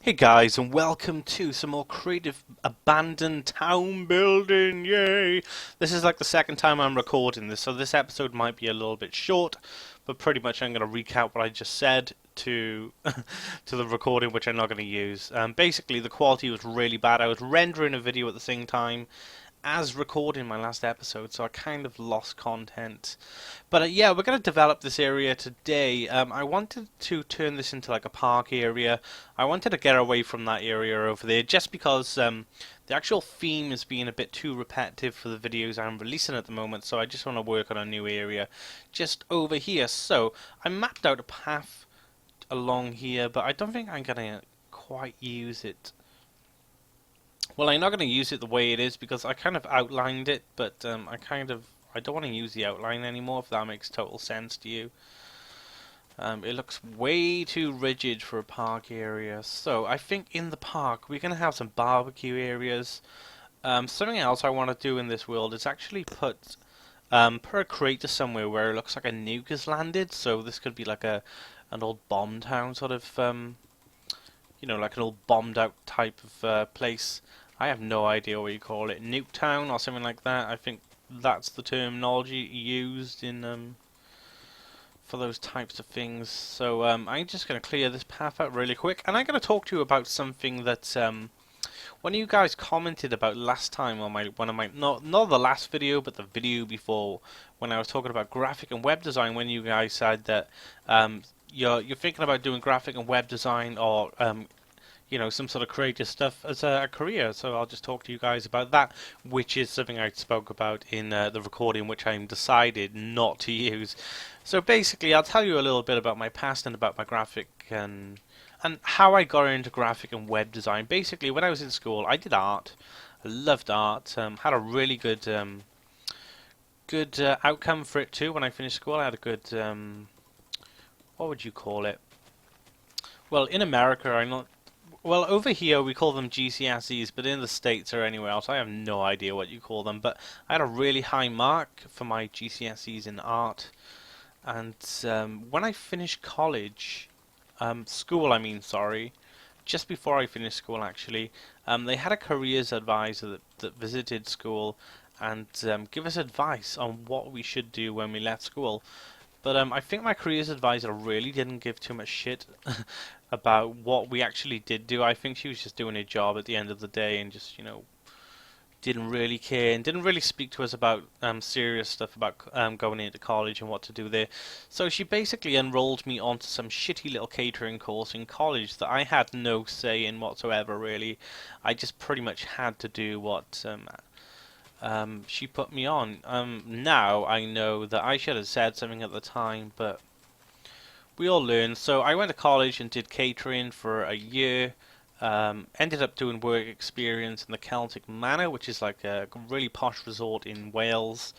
Hey guys, and welcome to some more creative abandoned town building, yay! This is like the second time I'm recording this, so this episode might be a little bit short, but pretty much I'm going to recap what I just said to to the recording, which I'm not going to use. Basically, the quality was really bad. I was rendering a video at the same time as recording my last episode, so I kind of lost content. But yeah, we're going to develop this area today. I wanted to turn this into like a park area. I wanted to get away from that area over there just because the actual theme is being a bit too repetitive for the videos I'm releasing at the moment, so I just want to work on a new area just over here. So I mapped out a path along here, but I don't think I'm going to quite use it. Well, I'm not going to use it the way it is because I kind of outlined it, but I don't want to use the outline anymore, if that makes total sense to you. It looks way too rigid for a park area. So I think in the park we're going to have some barbecue areas. Something else I want to do in this world is actually put a crater somewhere where it looks like a nuke has landed. So this could be like an old bomb town sort of, like an old bombed out type of place. I have no idea what you call it, nuke town or something like that. I think that's the terminology used in for those types of things. So I'm just going to clear this path out really quick, and I'm going to talk to you about something that one of you guys commented about last time on one of my not the last video, but the video before, when I was talking about graphic and web design. When you guys said that you're thinking about doing graphic and web design or some sort of creative stuff as a career. So I'll just talk to you guys about that, which is something I spoke about in the recording, which I decided not to use. So basically, I'll tell you a little bit about my past and about my graphic and how I got into graphic and web design. Basically, when I was in school, I did art. I loved art. Had a really good outcome for it too. When I finished school, I had a good what would you call it? Well, in America, I'm not. Well, over here we call them GCSEs, but in the States or anywhere else, I have no idea what you call them. But I had a really high mark for my GCSEs in art, and when I finished college, sorry, just before I finished school actually, they had a careers advisor that visited school and give us advice on what we should do when we left school. But I think my careers advisor really didn't give too much shit about what we actually did do. I think she was just doing her job at the end of the day and just, didn't really care and didn't really speak to us about serious stuff about going into college and what to do there. So she basically enrolled me onto some shitty little catering course in college that I had no say in whatsoever, really. I just pretty much had to do what she put me on. Now I know that I should have said something at the time, but we all learn. So I went to college and did catering for a year. Ended up doing work experience in the Celtic Manor, which is like a really posh resort in Wales.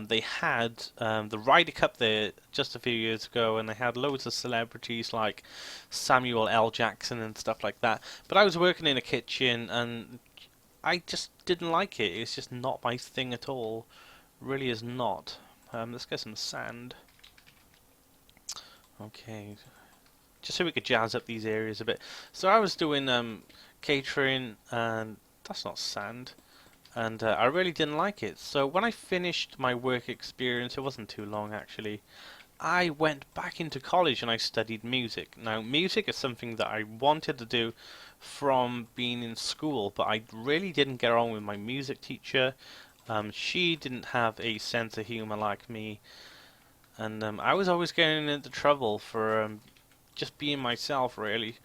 They had the Ryder Cup there just a few years ago, and they had loads of celebrities like Samuel L. Jackson and stuff like that. But I was working in a kitchen, and I just didn't like it. It's just not my thing at all. Really is not. Let's get some sand. Okay, just so we could jazz up these areas a bit. So I was doing catering, and that's not sand, and I really didn't like it. So when I finished my work experience, it wasn't too long actually, I went back into college and I studied music. Now, music is something that I wanted to do from being in school, but I really didn't get on with my music teacher. She didn't have a sense of humor like me, and I was always getting into trouble for just being myself, really.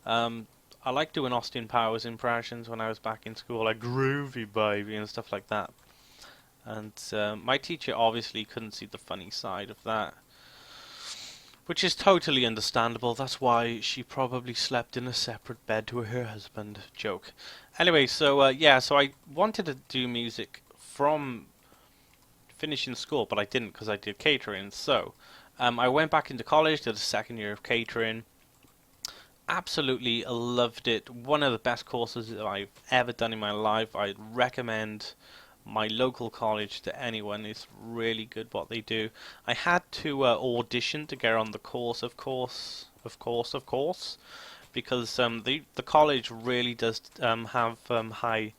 I liked doing Austin Powers impressions when I was back in school, like groovy baby and stuff like that. And my teacher obviously couldn't see the funny side of that, which is totally understandable. That's why she probably slept in a separate bed to her husband. Joke. Anyway, so yeah, so I wanted to do music from finishing school, but I didn't because I did catering. So I went back into college, did a second year of catering. Absolutely loved it. One of the best courses that I've ever done in my life. I'd recommend my local college to anyone. It's really good what they do. I had to audition to get on the course, of course. because the college really does have high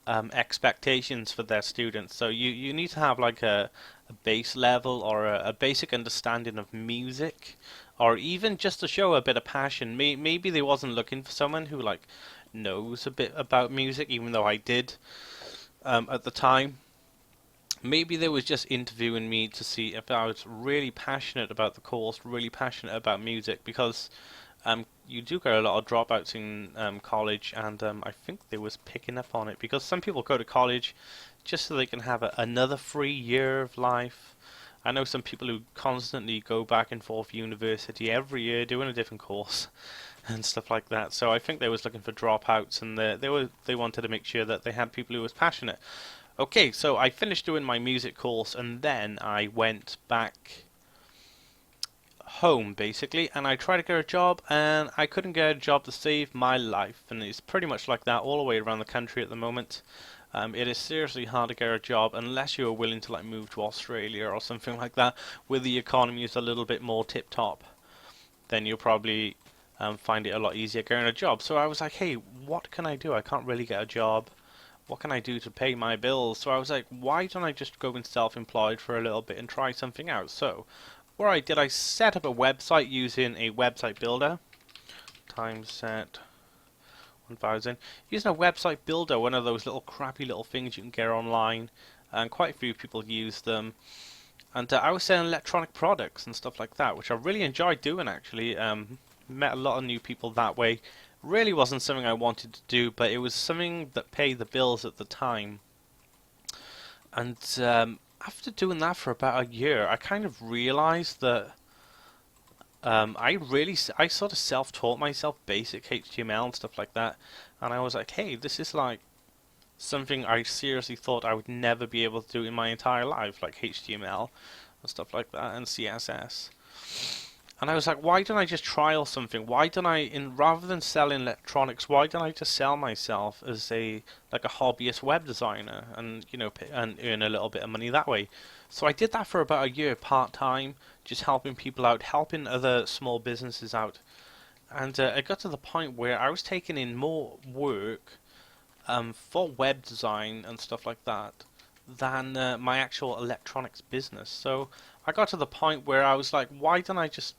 expectations for their students. So you need to have like a base level or a basic understanding of music, or even just to show a bit of passion. Maybe they wasn't looking for someone who like knows a bit about music, even though I did at the time. Maybe they was just interviewing me to see if I was really passionate about the course, really passionate about music, because you do get a lot of dropouts in college, and I think they was picking up on it because some people go to college just so they can have another free year of life. I know some people who constantly go back and forth university every year doing a different course and stuff like that. So I think they was looking for dropouts, and they wanted to make sure that they had people who was passionate. Okay, so I finished doing my music course, and then I went back home basically, and I tried to get a job, and I couldn't get a job to save my life. And it's pretty much like that all the way around the country at the moment. It is seriously hard to get a job unless you're willing to like move to Australia or something like that, where the economy is a little bit more tip top. Then you'll probably find it a lot easier getting a job. So I was like, hey, what can I do? I can't really get a job. What can I do to pay my bills? So I was like, why don't I just go in self-employed for a little bit and try something out? So what I did, I set up a website using a website builder. Time set 1000. Using a website builder, one of those little crappy little things you can get online, and quite a few people use them. And I was selling electronic products and stuff like that, which I really enjoyed doing actually. Met a lot of new people that way. Really wasn't something I wanted to do, but it was something that paid the bills at the time. And after doing that for about a year, I kind of realized that I sort of self-taught myself basic HTML and stuff like that, and I was like, hey, this is like something I seriously thought I would never be able to do in my entire life, like HTML and stuff like that, and CSS. And I was like, why don't I just trial something? Why don't I, rather than selling electronics, why don't I just sell myself as a hobbyist web designer, and and earn a little bit of money that way? So I did that for about a year part time, just helping people out, helping other small businesses out, and it got to the point where I was taking in more work for web design and stuff like that than my actual electronics business. So I got to the point where I was like, why don't I just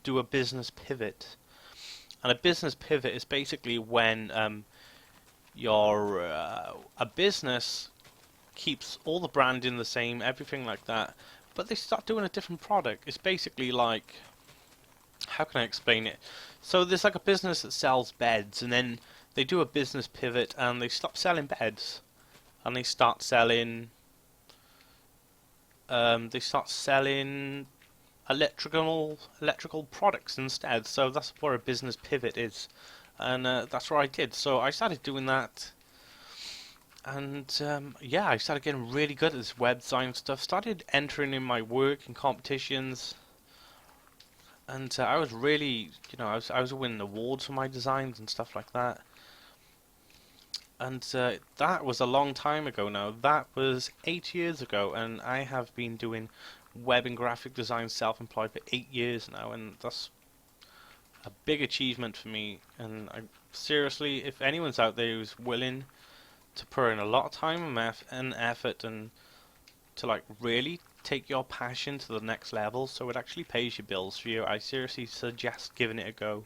do a business pivot? And a business pivot is basically when your a business keeps all the branding the same, everything like that, but they start doing a different product. It's basically like, how can I explain it? So there's like a business that sells beds, and then they do a business pivot and they stop selling beds, and they start selling electrical products instead. So that's where a business pivot is, and that's what I did. So I started doing that, and yeah, I started getting really good at this web design stuff. Started entering in my work in competitions, and I was really, I was winning awards for my designs and stuff like that. And that was a long time ago now. That was 8 years ago, and I have been doing web and graphic design self-employed for 8 years now, and that's a big achievement for me. And seriously, if anyone's out there who's willing to put in a lot of time and effort and to like really take your passion to the next level so it actually pays your bills for you, I seriously suggest giving it a go.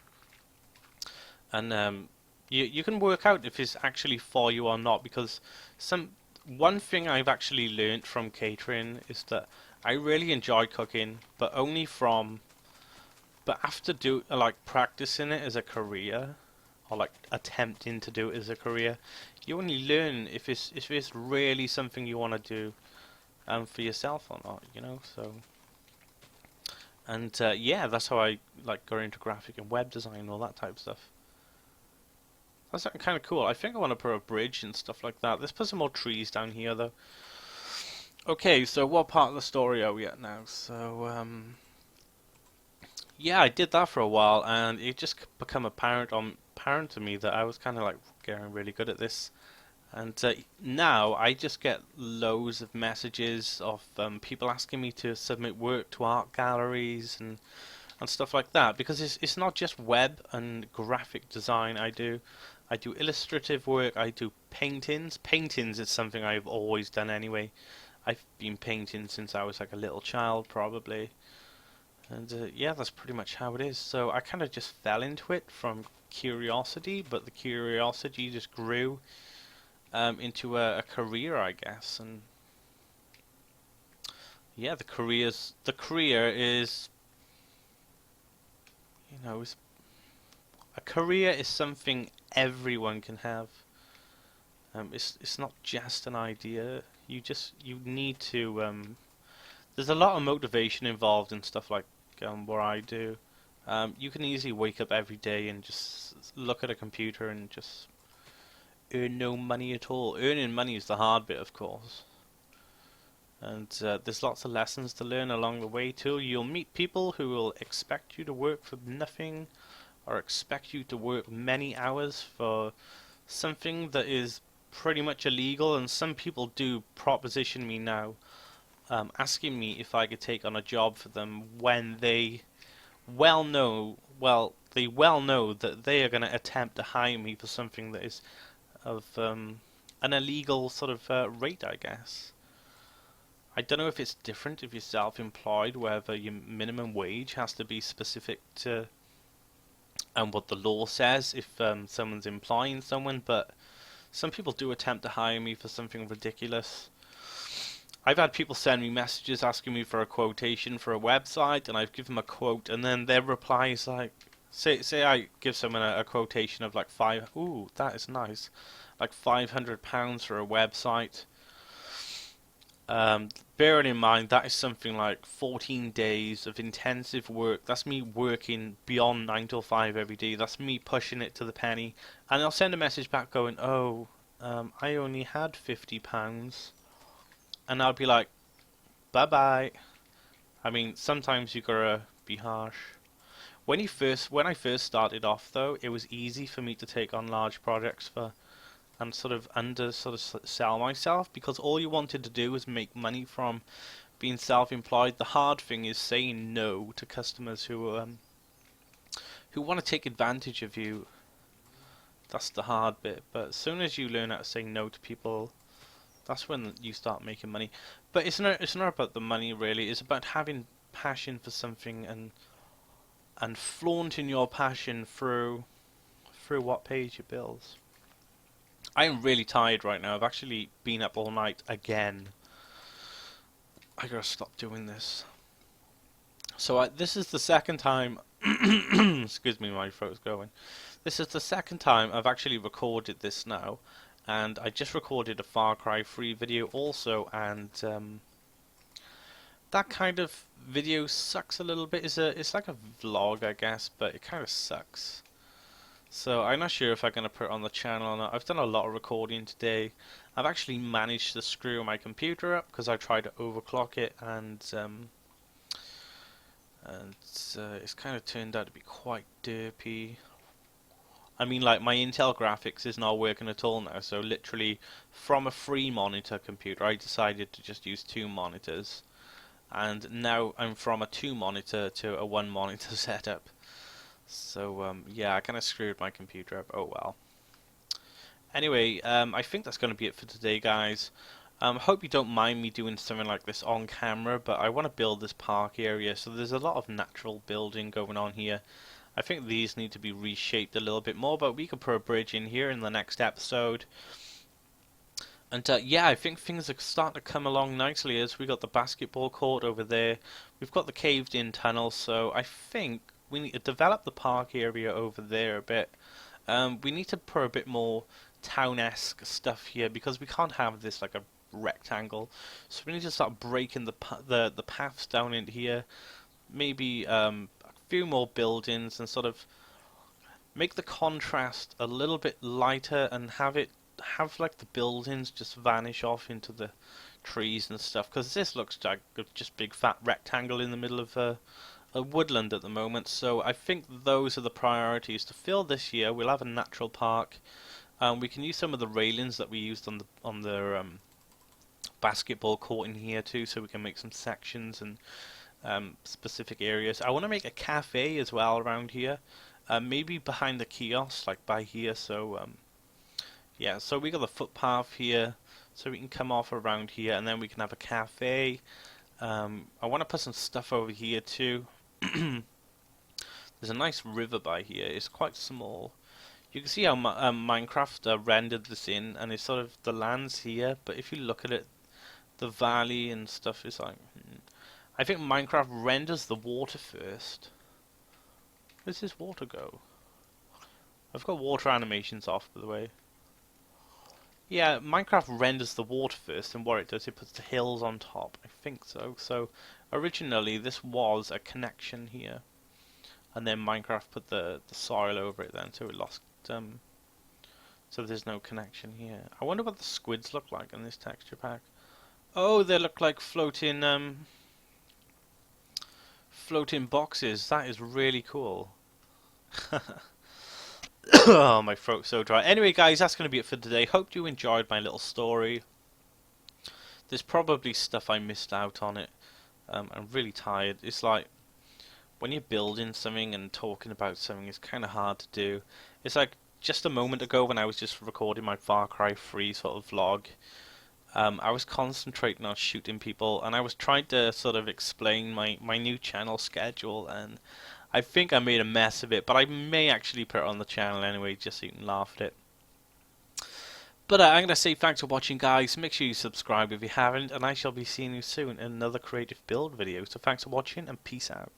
And you can work out if it's actually for you or not, because one thing I've actually learned from catering is that I really enjoy cooking, but after practicing it as a career, or like attempting to do it as a career, you only learn if it's really something you want to do for yourself or not, so. And yeah, that's how I like got into graphic and web design and all that type of stuff. That's kind of cool. I think I want to put a bridge and stuff like that. Let's put some more trees down here, though. Okay, so what part of the story are we at now? So, yeah, I did that for a while, and it just became apparent to me that I was kind of like getting really good at this. And now I just get loads of messages of people asking me to submit work to art galleries and and stuff like that, because it's not just web and graphic design I do illustrative work, I do paintings. Paintings is something I've always done anyway. I've been painting since I was like a little child, probably. And yeah, that's pretty much how it is. So I kind of just fell into it from curiosity, but the curiosity just grew into a career, I guess. And yeah, the career is, you know, a career is something everyone can have. It's not just an idea. You need to. There's a lot of motivation involved in stuff like what I do. You can easily wake up every day and just look at a computer and just earn no money at all. Earning money is the hard bit, of course. And there's lots of lessons to learn along the way too. You'll meet people who will expect you to work for nothing, or expect you to work many hours for something that is pretty much illegal. And some people do proposition me now, asking me if I could take on a job for them when they they well know that they are going to attempt to hire me for something that is of an illegal sort of rate, I guess. I don't know if it's different if you're self-employed, whether your minimum wage has to be specific to what the law says if someone's employing someone, but some people do attempt to hire me for something ridiculous. I've had people send me messages asking me for a quotation for a website, and I've given them a quote, and then their reply is like, say I give someone a quotation of like ooh, that is nice, like £500 for a website. Bearing in mind that is something like 14 days of intensive work. That's me working beyond 9 till 5 every day. That's me pushing it to the penny. And I'll send a message back going, oh, I only had £50. And I'll be like, bye bye. I mean, sometimes you gotta be harsh. When I first started off though, it was easy for me to take on large projects and sort of sell myself, because all you wanted to do was make money from being self-employed. The hard thing is saying no to customers who want to take advantage of you. That's the hard bit. But as soon as you learn how to say no to people, that's when you start making money. But it's not about the money really. It's about having passion for something and flaunting your passion through what pays your bills. I am really tired right now. I've actually been up all night again. I gotta stop doing this. So this is the second time. Excuse me, my throat's going. This is the second time I've actually recorded this now, and I just recorded a Far Cry 3 video also, and that kind of video sucks a little bit. It's like a vlog, I guess, but it kind of sucks. So I'm not sure if I'm going to put it on the channel or not. I've done a lot of recording today. I've actually managed to screw my computer up because I tried to overclock it, and it's kind of turned out to be quite derpy. I mean, like, my Intel graphics is not working at all now, so literally from a 3-monitor computer I decided to just use 2 monitors, and now I'm from a 2-monitor to a 1-monitor setup. So yeah, I kind of screwed my computer up. Oh well. Anyway, I think that's going to be it for today, guys. Hope you don't mind me doing something like this on camera, but I want to build this park area, so there's a lot of natural building going on here. I think these need to be reshaped a little bit more, but we could put a bridge in here in the next episode. And yeah, I think things are starting to come along nicely as we got the basketball court over there. We've got the caved-in tunnel, so I think we need to develop the park area over there a bit. We need to put a bit more town-esque stuff here, because we can't have this like a rectangle. So we need to start breaking the paths down into here. Maybe a few more buildings, and sort of make the contrast a little bit lighter, and have like the buildings just vanish off into the trees and stuff. Because this looks like a just big fat rectangle in the middle of a woodland at the moment. So I think those are the priorities to fill this year. We'll have a natural park. We can use some of the railings that we used on the basketball court in here too, so we can make some sections and specific areas. I want to make a cafe as well around here. Maybe behind the kiosk, like by here. So yeah, so we got the footpath here, so we can come off around here, and then we can have a cafe. I want to put some stuff over here too. There's a nice river by here. It's quite small. You can see how Minecraft rendered this in, and it's sort of the land's here. But if you look at it, the valley and stuff is like. I think Minecraft renders the water first. Where's this water go? I've got water animations off, by the way. Yeah, Minecraft renders the water first, and what it does, it puts the hills on top. I think so. So originally, this was a connection here. And then Minecraft put the soil over it then, so it lost, so there's no connection here. I wonder what the squids look like in this texture pack. Oh, they look like floating, floating boxes. That is really cool. Oh, my throat's so dry. Anyway, guys, that's going to be it for today. Hope you enjoyed my little story. There's probably stuff I missed out on it. I'm really tired. It's like, when you're building something and talking about something, it's kind of hard to do. It's like just a moment ago when I was just recording my Far Cry 3 sort of vlog. I was concentrating on shooting people, and I was trying to sort of explain my new channel schedule, and I think I made a mess of it, but I may actually put it on the channel anyway, just so you can laugh at it. But I'm going to say thanks for watching, guys. Make sure you subscribe if you haven't, and I shall be seeing you soon in another creative build video. So thanks for watching, and peace out.